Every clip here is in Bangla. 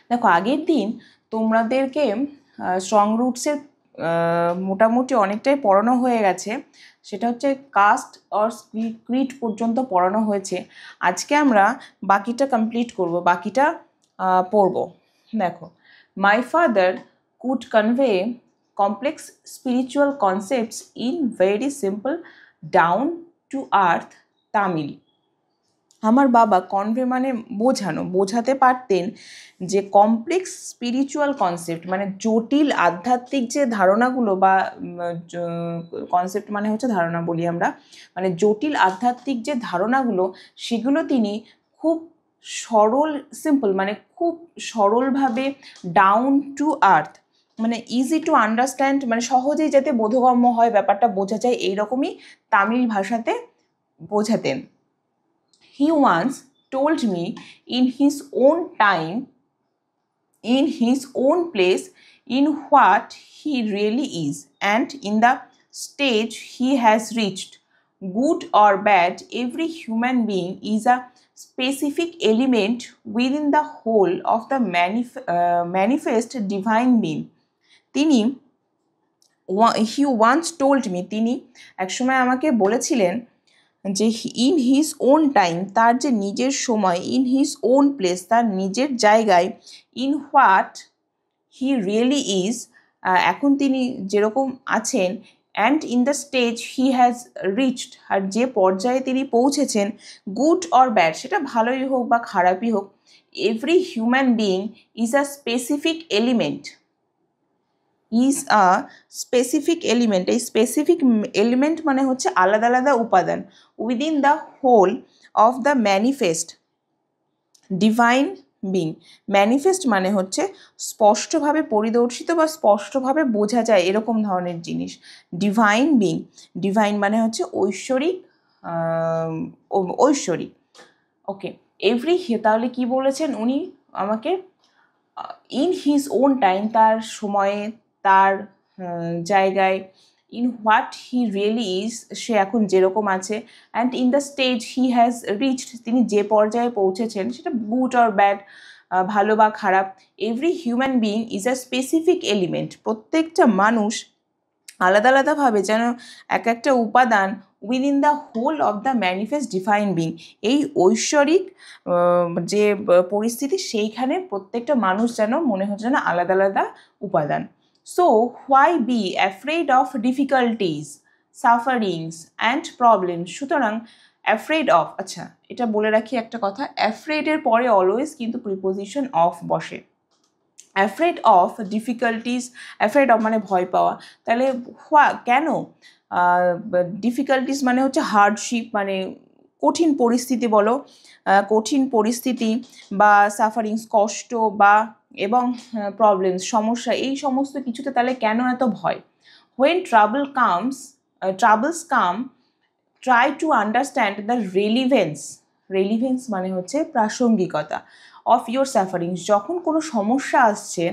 দেখো আগের দিন তোমাদেরকে স্ট্রং রুটসের মোটামুটি অনেকটাই পড়ানো হয়ে গেছে, সেটা হচ্ছে কাস্ট অর ক্রিট পর্যন্ত পড়ানো হয়েছে। আজকে আমরা বাকিটা কমপ্লিট করব, বাকিটা পড়ব। দেখো, my father could convey complex spiritual concepts in very simple down to earth Tamil. আমার বাবা কনভে মানে বোঝানো, বোঝাতে পারতেন যে কমপ্লেক্স স্পিরিচুয়াল কনসেপ্ট মানে জটিল আধ্যাত্মিক যে ধারণাগুলো, বা কনসেপ্ট মানে হচ্ছে ধারণা বলি আমরা, মানে জটিল আধ্যাত্মিক যে ধারণাগুলো সেগুলো তিনি খুব সরল, সিম্পল মানে খুব সরলভাবে, ডাউন টু আর্থ মানে ইজি টু আন্ডারস্ট্যান্ড, মানে সহজেই যাতে বোধগম্য হয়, ব্যাপারটা বোঝা যায়, এইরকমই তামিল ভাষাতে বোঝাতেন। He once told me in his own time, in his own place, in what he really is, and in the stage he has reached. Good or bad, every human being is a specific element within the whole of the manifest divine being. তিনি he once told me, তিনি একসময় আমাকে বলেছিলেন যে ইন হিজ ওন টাইম, তার যে নিজের সময়, ইন হিজ ওন প্লেস, তার নিজের জায়গায়, in what he really is, এখন তিনি যেরকম আছেন, and in the stage he has reached, আর যে পর্যায়ে তিনি পৌঁছেছেন, গুড অর ব্যাড, সেটা ভালোই হোক বা খারাপই হোক, every human being is a specific element, is a specific element. এই স্পেসিফিক এলিমেন্ট মানে হচ্ছে আলাদা আলাদা উপাদান, within the whole of the manifest divine being. Manifest মানে হচ্ছে স্পষ্টভাবে পরিদর্শিত বা স্পষ্টভাবে বোঝা যায় এরকম ধরনের জিনিস। ডিভাইন বিং, ডিভাইন মানে হচ্ছে ঐশ্বরিক, ঐশ্বরিক। ওকে, এভরি, তাহলে কি বলেছেন উনি আমাকে, ইন হিজ ওন টাইম, তার সময়ে, তার জায়গায়, in what he really is, সে এখন যেরকম আছে, and in the stage he has reached, তিনি যে পর্যায়ে পৌঁছেছেন, সেটা গুড অর ব্যাড, ভালো বা খারাপ। Every human being is a specific element, প্রত্যেকটা মানুষ আলাদা আলাদাভাবে যেন এক একটা উপাদান, within the whole of the manifest divine being, এই ঐশ্বরিক যে পরিস্থিতি, সেইখানে প্রত্যেকটা মানুষ যেন মনে হচ্ছে যেন আলাদা আলাদা উপাদান। So why be afraid of difficulties, sufferings and problem. সুতরাং অ্যাফ্রেড অফ, আচ্ছা এটা বলে রাখি একটা কথা, অ্যাফ্রেডের পরে অলওয়েজ কিন্তু প্রিপোজিশন অফ বসে। Afraid of difficulties, afraid of মানে ভয় পাওয়া, তাহলে কেন? ডিফিকাল্টিস মানে হচ্ছে হার্ডশিপ, মানে কঠিন পরিস্থিতি বলো, কঠিন পরিস্থিতি, বা সাফারিংস কষ্ট, বা এবং প্রবলেমস সমস্যা, এই সমস্ত কিছুতে তাহলে কেন এত ভয়? When troubles come try to understand the relevance, relevance মানে হচ্ছে প্রাসঙ্গিকতা, অফ ইয়োর সাফারিংস, যখন কোনো সমস্যা আসছে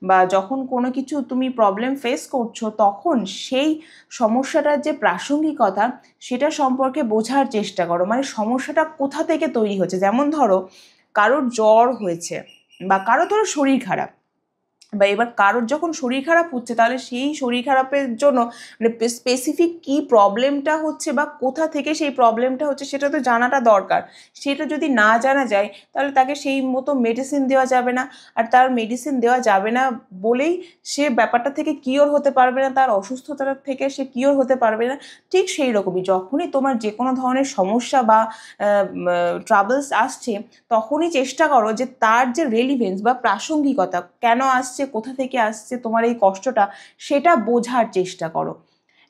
বা যখন কোনো কিছু তুমি প্রবলেম ফেস করছো, তখন সেই সমস্যাটার যে প্রাসঙ্গিকতা সেটা সম্পর্কে বোঝার চেষ্টা করো, মানে সমস্যাটা কোথা থেকে তৈরি হচ্ছে। যেমন ধরো কারোর জ্বর হয়েছে, বা কারো ধরো শরীর খারাপ, বা এবার কারোর যখন শরীর খারাপ হচ্ছে, তাহলে সেই শরীর খারাপের জন্য মানে স্পেসিফিক কী প্রবলেমটা হচ্ছে বা কোথা থেকে সেই প্রবলেমটা হচ্ছে সেটা তো জানাটা দরকার। সেটা যদি না জানা যায় তাহলে তাকে সেই মতো মেডিসিন দেওয়া যাবে না, আর তার মেডিসিন দেওয়া যাবে না বলেই সে ব্যাপারটা থেকে কিওর হতে পারবে না, তার অসুস্থতার থেকে সে কিওর হতে পারবে না। ঠিক সেই রকমই যখনই তোমার যে কোনো ধরনের সমস্যা বা ট্রাবলস আসছে, তখনই চেষ্টা করো যে তার যে রেলিভেন্স বা প্রাসঙ্গিকতা, কেন আসছে, কোথা থেকে আসছে তোমার এই কষ্টটা, সেটা বোঝার চেষ্টা করো।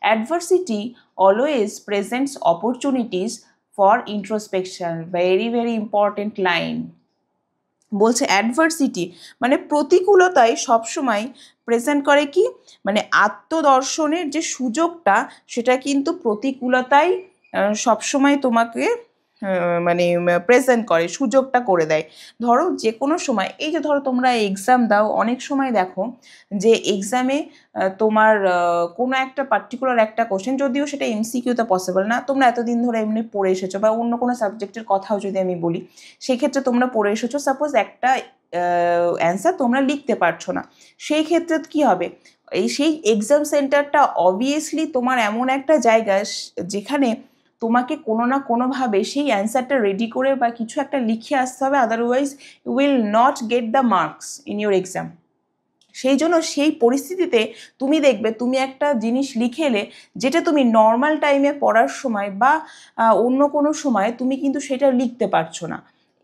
Adversity always presents opportunities for introspection, very very important line. বলছে অ্যাডভার্সিটি মানে প্রতিকূলতাই সবসময় প্রেজেন্ট করে কি, মানে আত্মদর্শনের যে সুযোগটা, সেটা কিন্তু প্রতিকূলতাই সবসময় তোমাকে মানে প্রেজেন্ট করে, সুযোগটা করে দেয়। ধরো যে কোনো সময়, এই যে ধরো তোমরা এক্সাম দাও, অনেক সময় দেখো যে এক্সামে তোমার কোনো একটা পার্টিকুলার একটা কোশ্চেন, যদিও সেটা এমসিকিউতে পসিবল না, তোমরা এতদিন ধরে এমনি পড়ে এসেছো, বা অন্য কোনো সাবজেক্টের কথাও যদি আমি বলি, সেক্ষেত্রে তোমরা পড়ে এসেছো, সাপোজ একটা অ্যান্সার তোমরা লিখতে পারছো না। সেই ক্ষেত্রে কি হবে, সেই এক্সাম সেন্টারটা অবভিয়াসলি তোমার এমন একটা জায়গা যেখানে তোমাকে কোনো না কোনোভাবে সেই অ্যান্সারটা রেডি করে বা কিছু একটা লিখে আসতে হবে, otherwise you will not get the marks in your exam. সেই জন্য সেই পরিস্থিতিতে তুমি দেখবে তুমি একটা জিনিস লিখে এলে যেটা তুমি নর্মাল টাইমে পড়ার সময় বা অন্য কোনো সময় তুমি কিন্তু সেটা লিখতে পারছো না,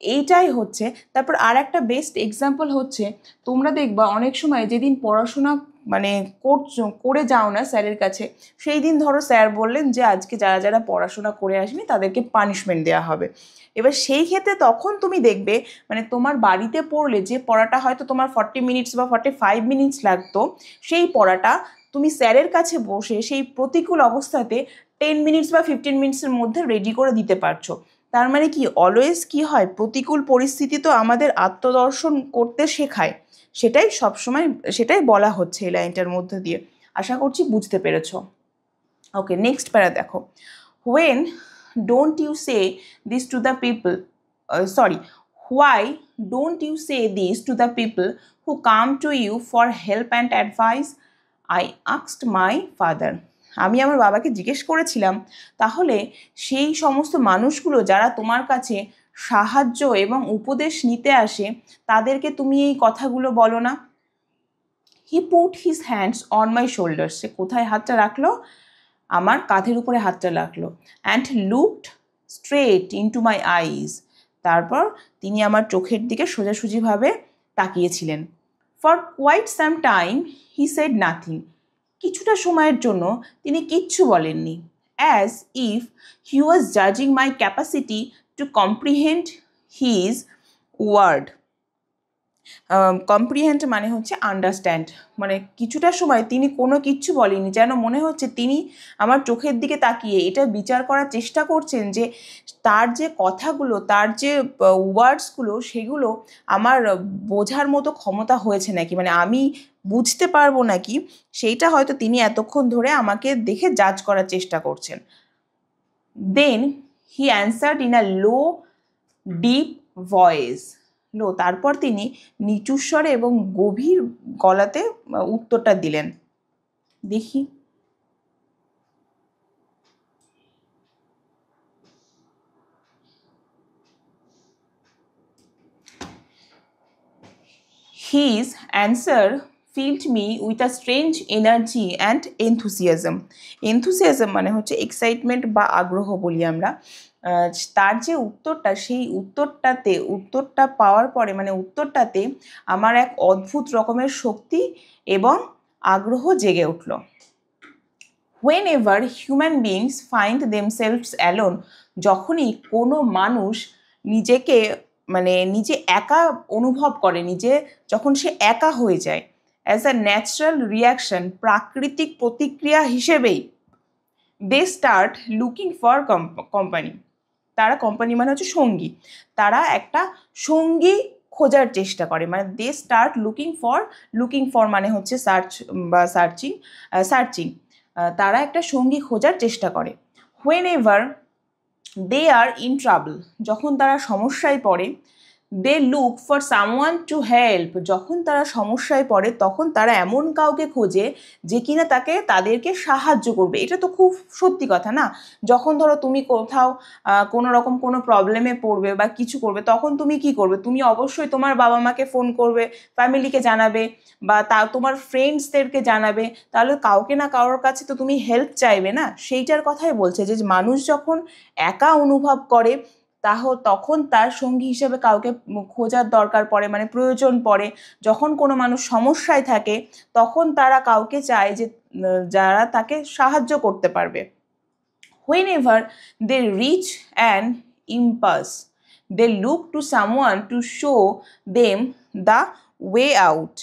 এইটাই হচ্ছে। তারপর আর একটা বেস্ট এক্সাম্পল হচ্ছে, তোমরা দেখবা অনেক সময় যেদিন পড়াশোনা মানে করে যাও না স্যারের কাছে, সেই দিন ধরো স্যার বললেন যে আজকে যারা যারা পড়াশোনা করে আসেনি তাদেরকে পানিশমেন্ট দেওয়া হবে। এবার সেই ক্ষেত্রে তখন তুমি দেখবে মানে তোমার বাড়িতে পড়লে যে পড়াটা হয়তো তোমার 40 মিনিটস বা 45 মিনিটস লাগতো, সেই পড়াটা তুমি স্যারের কাছে বসে সেই প্রতিকূল অবস্থাতে 10 মিনিটস বা 15 মিনিটসের মধ্যে রেডি করে দিতে পারছো। তার মানে কি অলওয়েজ কি হয়, প্রতিকূল পরিস্থিতি তো আমাদের আত্মদর্শন করতে শেখায়, সেটাই সবসময় সেটাই বলা হচ্ছে এই লাইনটার মধ্যে দিয়ে। আশা করছি বুঝতে পেরেছো। ওকে, নেক্সট প্যারা দেখো। When don't you say this to the people, why don't you say this to the people who come to you for help and advice? I asked my father. আমি আমার বাবাকে জিজ্ঞেস করেছিলাম, তাহলে সেই সমস্ত মানুষগুলো যারা তোমার কাছে সাহায্য এবং উপদেশ নিতে আসে তাদেরকে তুমি এই কথাগুলো বলো না। He put his hands on my shoulders, সে কোথায় হাতটা রাখলো, আমার কাঁধের উপরে হাতটা রাখলো। And looked straight into my eyes, তারপর তিনি আমার চোখের দিকে সোজাসুজিভাবে তাকিয়েছিলেন। For quite some time he said nothing, কিছুটা সময়ের জন্য তিনি কিচ্ছু বলেননি। অ্যাজ ইফ হি ওয়াজ জাজিং my capacity to comprehend his word. Comprehend মানে হচ্ছে আন্ডারস্ট্যান্ড, মানে কিছুটা সময় তিনি কোনো কিচ্ছু বলেনি, যেন মনে হচ্ছে তিনি আমার চোখের দিকে তাকিয়ে এটা বিচার করার চেষ্টা করছেন যে তার যে কথাগুলো, তার যে ওয়ার্ডসগুলো, সেগুলো আমার বোঝার মতো ক্ষমতা হয়েছে নাকি, মানে আমি বুঝতে পারবো নাকি, সেইটা হয়তো তিনি এতক্ষণ ধরে আমাকে দেখে জাজ করার চেষ্টা করছেন। Then he answered in a low deep voice, তারপর তিনি নিচু স্বরে এবং গভীর গলাতে উত্তরটা দিলেন। দেখি, his answer filled me with a strange energy and enthusiasm. enthusiasm মানে হচ্ছে এক্সাইটমেন্ট বা আগ্রহ বলি আমরা। তার যে উত্তরটা, সেই উত্তরটা পাওয়ার পরে মানে উত্তরটাতে আমার এক অদ্ভুত রকমের শক্তি এবং আগ্রহ জেগে উঠল। whenever human beings find themselves alone, যখনই কোনো মানুষ নিজেকে মানে নিজে একা অনুভব করে, যখন সে একা হয়ে যায়, অ্যাজ আ ন্যাচারাল রিয়াকশন, প্রাকৃতিক প্রতিক্রিয়া হিসেবেই they start looking for company, তারা কোম্পানি মানে হচ্ছে সঙ্গী, তারা একটা সঙ্গী খোঁজার চেষ্টা করে, মানে দে স্টার্ট লুকিং ফর মানে হচ্ছে সার্চ বা সার্চিং, তারা একটা সঙ্গী খোঁজার চেষ্টা করে। Whenever they are in trouble, যখন তারা সমস্যায় পড়ে। They look for someone to help, যখন তারা সমস্যায় পড়ে তখন তারা এমন কাউকে খোঁজে যে কিনা তাদেরকে সাহায্য করবে। এটা তো খুব সত্যি কথা না? যখন ধরো তুমি কোথাও কোনো রকম কোনো প্রবলেমে পড়বে বা কিছু করবে, তখন তুমি কি করবে? তুমি অবশ্যই তোমার বাবা মাকে ফোন করবে, ফ্যামিলিকে জানাবে বা তোমার ফ্রেন্ডসদেরকে জানাবে, তাহলে কাউকে না কারোর কাছে তো তুমি হেল্প চাইবে না? সেইটার কথাই বলছে যে মানুষ যখন একা অনুভব করে তখন তার সঙ্গী হিসেবে কাউকে খোঁজার দরকার পড়ে, মানে প্রয়োজন পড়ে। যখন কোনো মানুষ সমস্যায় থাকে তখন তারা কাউকে চায় যে যারা তাকে সাহায্য করতে পারবে। whenever they reach an impasse, they look to someone to show them the way out.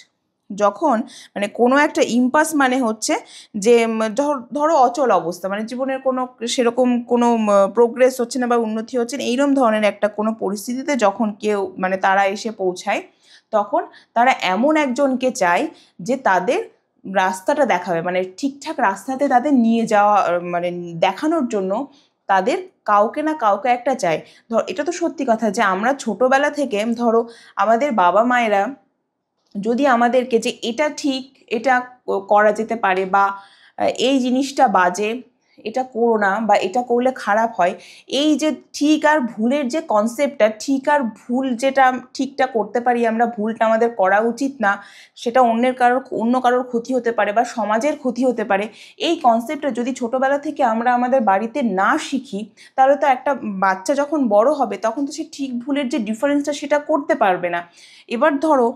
যখন মানে কোনো একটা ইম্পাস মানে হচ্ছে যে ধরো অচল অবস্থা, মানে জীবনের কোনো সেরকম কোনো প্রোগ্রেস হচ্ছে না বা উন্নতি হচ্ছে না, এইরকম ধরনের একটা কোনো পরিস্থিতিতে যখন কেউ মানে তারা এসে পৌঁছায়, তখন তারা এমন একজনকে চায় যে তাদের রাস্তাটা দেখাবে, মানে ঠিকঠাক রাস্তাতে তাদের নিয়ে যাওয়া, মানে দেখানোর জন্য তাদের কাউকে না কাউকে একটা চাই। এটা তো সত্যি কথা যে আমরা ছোটবেলা থেকে ধরো আমাদের বাবা মায়েরা যদি আমাদেরকে যে এটা ঠিক, এটা করা যেতে পারে, বা এই জিনিসটা বাজে, এটা করো না, বা এটা করলে খারাপ হয়, এই যে ঠিক আর ভুলের যে কনসেপ্টটা, ঠিক আর ভুল যেটা ঠিকটা করতে পারি আমরা, ভুলটা আমাদের করা উচিত না, সেটা অন্য কারোর ক্ষতি হতে পারে বা সমাজের ক্ষতি হতে পারে, এই কনসেপ্টটা যদি ছোটবেলা থেকে আমরা আমাদের বাড়িতে না শিখি, তাহলে তো একটা বাচ্চা যখন বড় হবে তখন তো সে ঠিক ভুলের যে ডিফারেন্সটা সেটা করতে পারবে না। এবার ধরো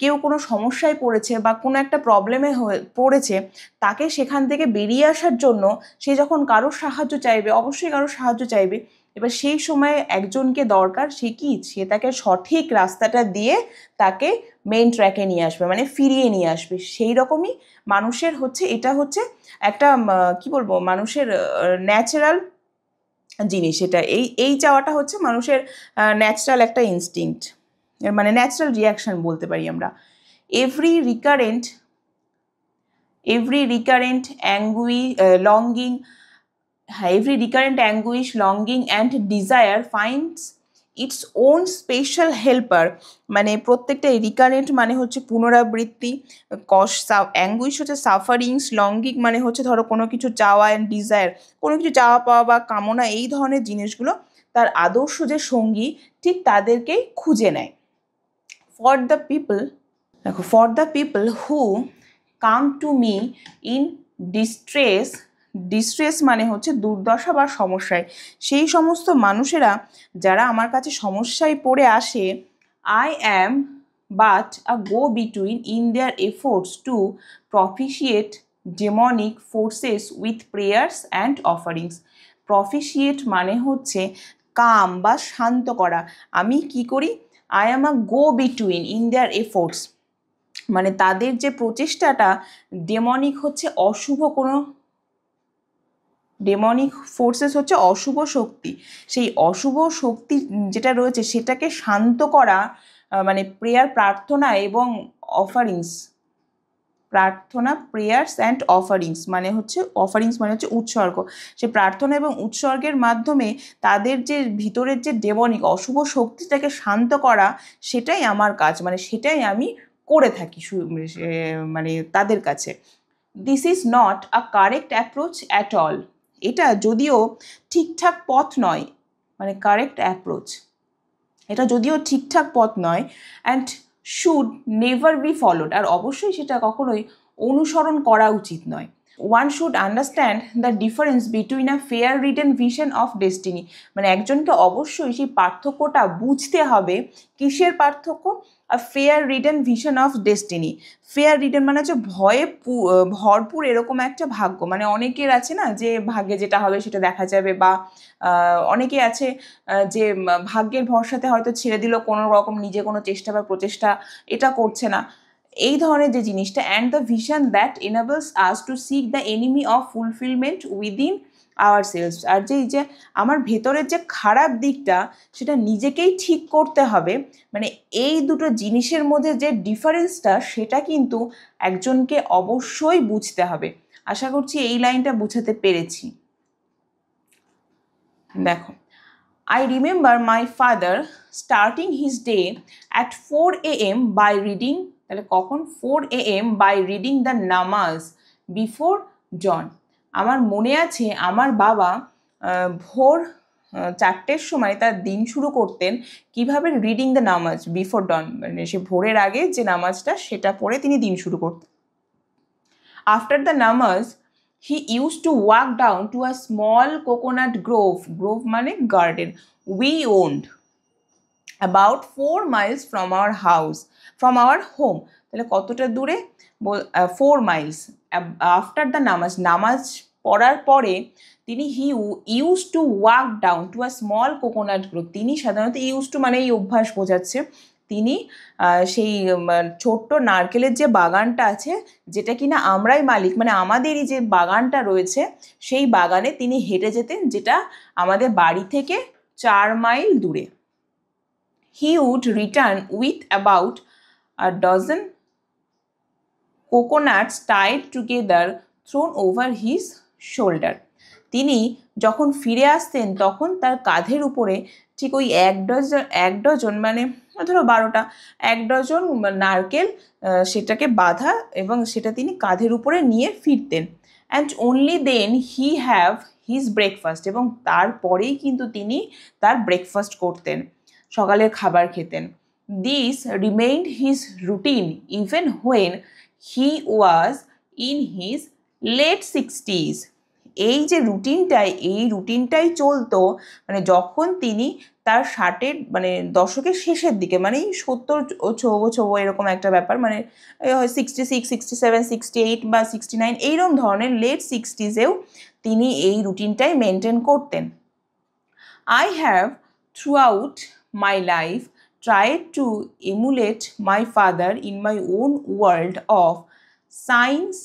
কেউ কোনো সমস্যায় পড়েছে বা কোনো একটা প্রবলেমে পড়েছে, তাকে সেখান থেকে বেরিয়ে আসার জন্য সে যখন কারোর সাহায্য চাইবে, অবশ্যই কারোর সাহায্য চাইবে, এবার সেই সময় একজনকে দরকার, সে তাকে সঠিক রাস্তাটা দিয়ে তাকে মেইন ট্র্যাকে নিয়ে আসবে, মানে ফিরিয়ে নিয়ে আসবে। সেই রকমই মানুষের এটা হচ্ছে একটা কি বলবো, মানুষের ন্যাচারাল জিনিস। এটা এই চাওয়াটা হচ্ছে মানুষের ন্যাচারাল একটা ইনস্টিংক্ট, মানে ন্যাচারাল রিয়াকশন বলতে পারি আমরা। Every recurrent anguish, longing and desire finds its own special helper। মানে প্রত্যেকটা রিকারেন্ট মানে হচ্ছে পুনরাবৃত্তি, অ্যাঙ্গুইশ হচ্ছে সাফারিংস, লঙ্গিং মানে হচ্ছে ধরো কোনো কিছু চাওয়া, অ্যান্ড ডিজায়ার কোনো কিছু চাওয়া পাওয়া বা কামনা, এই ধরনের জিনিসগুলো তার আদর্শ যে সঙ্গী ঠিক তাদেরকেই খুঁজে নেয়। For the people who come to me in distress মানে হচ্ছে দুর্দশা বা সমস্যায়, সেই সমস্ত মানুষেরা যারা আমার কাছে সমস্যায় পড়ে আসে, I am but a go between in their efforts to propitiate demonic forces with prayers and offerings. Propitiate মানে হচ্ছে কাম বা শান্ত করা। আমি কি করি? I am a go between in their efforts, মানে তাদের যে প্রচেষ্টাটা, ডেমনিক হচ্ছে ডেমনিক ফোর্সেস হচ্ছে অশুভ শক্তি, সেই অশুভ শক্তি যেটা রয়েছে সেটাকে শান্ত করা, মানে প্রেয়ার্স অ্যান্ড অফারিংস মানে হচ্ছে উৎসর্গ। সে প্রার্থনা এবং উৎসর্গের মাধ্যমে তাদের যে ভিতরের যে ডেমনিক অশুভ শক্তিটাকে শান্ত করা, সেটাই আমার কাজ, মানে সেটাই আমি করে থাকি মানে তাদের কাছে। This is not a correct approach at all. এটা যদিও ঠিকঠাক পথ নয়, মানে কারেক্ট অ্যাপ্রোচ, এটা যদিও ঠিকঠাক পথ নয়, and should never be followed, আর অবশ্যই সেটা কখনোই অনুসরণ করা উচিত নয়। One should understand the difference between a fair written vision of destiny, মানে একজনকে অবশ্যই সেই পার্থক্যটা বুঝতে হবে। কিসের পার্থক্য? A fair written vision of destiny. Fair written মানে হচ্ছে ভরপুর এরকম একটা ভাগ্য, মানে অনেকের আছে না যে ভাগ্যে যেটা হবে সেটা দেখা যাবে, বা অনেকে আছে যে ভাগ্যের ভরসাতে হয়তো ছেড়ে দিল, কোনো রকম নিজে কোনো চেষ্টা বা প্রচেষ্টা এটা করছে না, এই ধরনের যে জিনিসটা। And the vision that enables us to seek the enemy of fulfilment within our selves, আর যে আমার ভেতরের যে খারাপ দিকটা সেটা নিজেকেই ঠিক করতে হবে, মানে এই দুটো জিনিসের মধ্যে যে ডিফারেন্সটা সেটা কিন্তু একজনকে অবশ্যই বুঝতে হবে। আশা করছি এই লাইনটা বুঝাতে পেরেছি। দেখো, I remember my father starting his day at 4 a.m. by reading, তাহলে কখন? 4 a.m. by reading the namaz before dawn। আমার মনে আছে আমার বাবা ভোর 4টের সময় তার দিন শুরু করতেন কিভাবে? রিডিং দ্য নামাজ বিফোর ডন, মানে সে ভোরের আগে যে নামাজটা সেটা পড়ে তিনি দিন শুরু করতেন। আফটার দ্য নামাজ he used to walk down to a small coconut grove মানে garden we owned about 4 miles from our home। তাহলে কতটা দূরে? 4 miles। আফটার দ্য নামাজ পড়ার পরে তিনি he used to walk down to a small coconut grove, তিনি সাধারণত used to মানে এই অভ্যাস বোঝাচ্ছে, তিনি সেই ছোট্ট নারকেলের যে বাগানটা আছে যেটা কিনা আমরাই মালিক, মানে আমাদেরই যে বাগানটা রয়েছে সেই বাগানে তিনি হেঁটে যেতেন, যেটা আমাদের বাড়ি থেকে 4 মাইল দূরে। He would return with about a dozen coconuts tied together thrown over his shoulder। তিনি যখন ফিরে আসতেন তখন তার কাঁধের উপরে ঠিক ওই এক ডজন মানে ধরো 12টা 1 ডজন নারকেল সেটাকে বাঁধা এবং সেটা তিনি কাঁধের উপরে নিয়ে ফিরতেন। And only then he have his breakfast, এবং তারপরেই কিন্তু তিনি তার ব্রেকফাস্ট করতেন, সকালের খাবার খেতেন। This remained his routine even when he was in his late 60s। এই যে রুটিনটাই চলতো মানে যখন তিনি তার 60-এর মানে দশকের শেষের দিকে, মানে 70 ছোবো এরকম একটা ব্যাপার, মানে 66, 67, 68 বা 69 এইরকম ধরনের লেট 60s-এও তিনি এই রুটিনটাই মেনটেন করতেন। I have throughout my life tried to emulate my father in my own world of science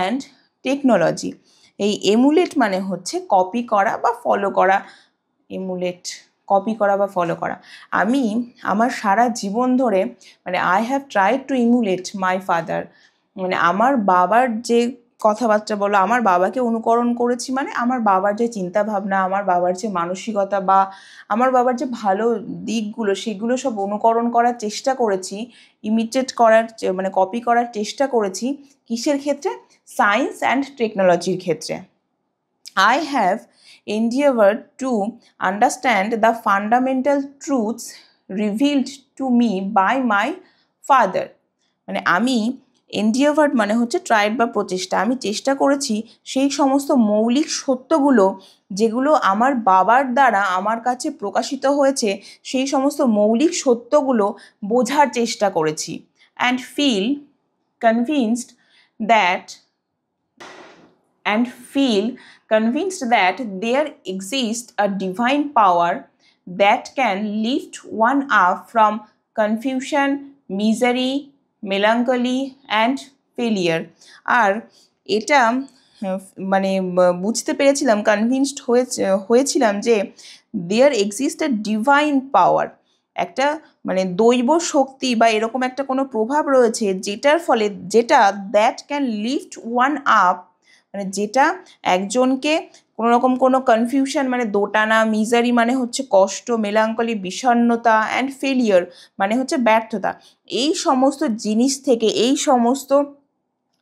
and technology. এই এমুলেট মানে হচ্ছে কপি করা বা ফলো করা। এমুলেট কপি করা বা ফলো করা। আমি আমার সারা জীবন ধরে মানে I have tried to emulate my father, মানে আমার বাবার যে কথাবার্তা বলো, আমার বাবাকে অনুকরণ করেছি, মানে আমার বাবার যে চিন্তাভাবনা, আমার বাবার যে মানসিকতা বা আমার বাবার যে ভালো দিকগুলো সেগুলো সব অনুকরণ করার চেষ্টা করেছি, ইমিটেট করার মানে কপি করার চেষ্টা করেছি। কিসের ক্ষেত্রে? সায়েন্স অ্যান্ড টেকনোলজির ক্ষেত্রে। I have endeavored to understand the fundamental truths revealed to me by my father. মানে আমি এন্ডিওভার্ড মানে হচ্ছে ট্রাইড বা প্রচেষ্টা, আমি চেষ্টা করেছি সেই সমস্ত মৌলিক সত্যগুলো যেগুলো আমার বাবার দ্বারা আমার কাছে প্রকাশিত হয়েছে সেই সমস্ত মৌলিক সত্যগুলো বোঝার চেষ্টা করেছি। And feel convinced that there exists a divine power that can lift one up from confusion, misery, melancholy and failure. আর এটা মানে বুঝতে পেরেছিলাম, কনভিন্সড হয়েছিলাম যে there exists a divine power, একটা মানে দৈব শক্তি বা এরকম একটা কোনো প্রভাব রয়েছে যেটার ফলে that can lift one up, মানে যেটা একজনকে কোনো রকম কোনো কনফিউশন মানে দোটানা, মিজারি মানে হচ্ছে কষ্ট, মেলাঙ্কলি বিষণ্ণতা অ্যান্ড ফেলিয়ার মানে হচ্ছে ব্যর্থতা, এই সমস্ত জিনিস থেকে, এই সমস্ত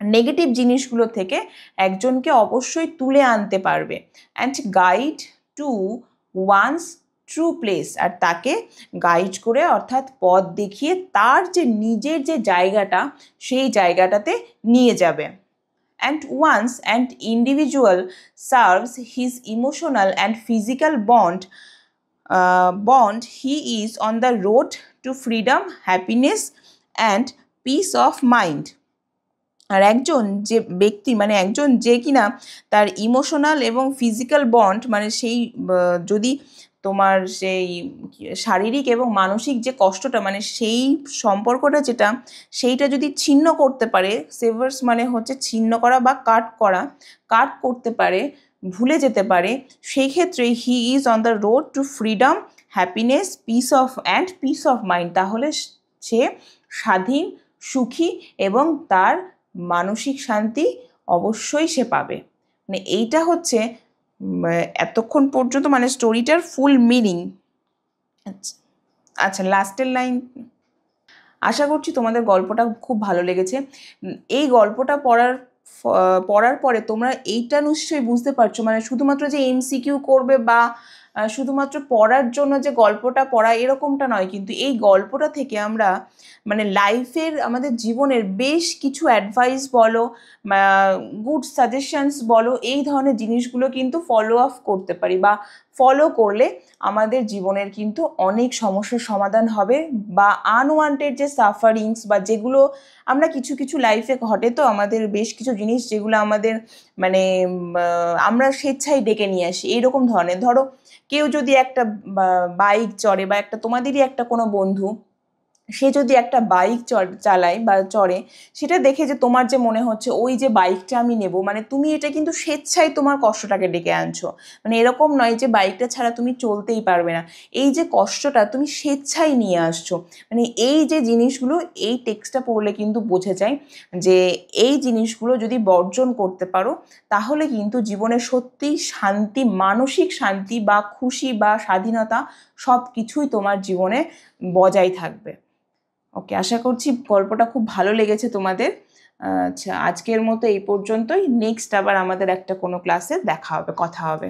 নেগেটিভ জিনিসগুলো থেকে একজনকে অবশ্যই তুলে আনতে পারবে। And guide to one's true place, আর তাকে গাইড করে অর্থাৎ পথ দেখিয়ে তার যে নিজের যে জায়গাটা সেই জায়গাটাতে নিয়ে যাবে। And once an individual serves his emotional and physical bond, he is on the road to freedom, happiness and peace of mind. আর একজন যে ব্যক্তি মানে একজন যে কিনা তার ইমোশনাল এবং ফিজিক্যাল বন্ড মানে সেই যদি তোমার সেই শারীরিক এবং মানসিক যে কষ্টটা মানে সেই সম্পর্কটা যেটা সেইটা যদি ছিন্ন করতে পারে, সেভার্স মানে হচ্ছে ছিন্ন করা বা কাট করতে পারে, ভুলে যেতে পারে, সেই ক্ষেত্রে he is on the road two freedom, happiness, piece of mind, তাহলে সে স্বাধীন, সুখী এবং তার মানসিক শান্তি অবশ্যই সে পাবে। মানে এইটা হচ্ছে এতক্ষণ পর্যন্ত মানে স্টোরিটার ফুল মিনিং। আচ্ছা, লাস্টের লাইন। আশা করছি তোমাদের গল্পটা খুব ভালো লেগেছে। এই গল্পটা পড়ার পরে তোমরা এইটা নিশ্চয়ই বুঝতে পারছো, মানে শুধুমাত্র যে এমসিকিউ করবে বা শুধুমাত্র পড়ার জন্য যে গল্পটা পড়া এরকমটা নয়, কিন্তু এই গল্পটা থেকে আমরা মানে লাইফের, আমাদের জীবনের বেশ কিছু অ্যাডভাইস বলো, গুড সাজেশনস বলো, এই ধরনের জিনিসগুলো কিন্তু ফলো আপ করতে পারি বা ফলো করলে আমাদের জীবনের কিন্তু অনেক সমস্যার সমাধান হবে, বা আনওয়ান্টেড যে সাফারিংস বা যেগুলো আমরা কিছু লাইফে ঘটে তো আমাদের বেশ কিছু জিনিস যেগুলো আমাদের মানে আমরা স্বেচ্ছায় ডেকে নিয়ে আসি, এইরকম ধরনের। ধরো কেউ যদি একটা বাইক চড়ে বা একটা তোমাদেরই একটা কোনো বন্ধু সে যদি একটা বাইক চালায় বা চড়ে, সেটা দেখে যে তোমার যে মনে হচ্ছে ওই যে বাইকটা আমি নেব, মানে তুমি এটা কিন্তু স্বেচ্ছায় তোমার কষ্টটাকে ডেকে আনছো। মানে এরকম নয় যে বাইকটা ছাড়া তুমি চলতেই পারবে না, এই যে কষ্টটা তুমি স্বেচ্ছায় নিয়ে আসছো। মানে এই যে জিনিসগুলো এই টেক্সটটা পড়লে কিন্তু বোঝা যায় যে এই জিনিসগুলো যদি বর্জন করতে পারো, তাহলে কিন্তু জীবনে সত্যিই শান্তি, মানসিক শান্তি বা খুশি বা স্বাধীনতা সব কিছুই তোমার জীবনে বজায় থাকবে। ওকে, আশা করছি গল্পটা খুব ভালো লেগেছে তোমাদের। আচ্ছা, আজকের মতো এই পর্যন্তই। নেক্সট আবার আমাদের একটা কোনো ক্লাসে দেখা হবে, কথা হবে।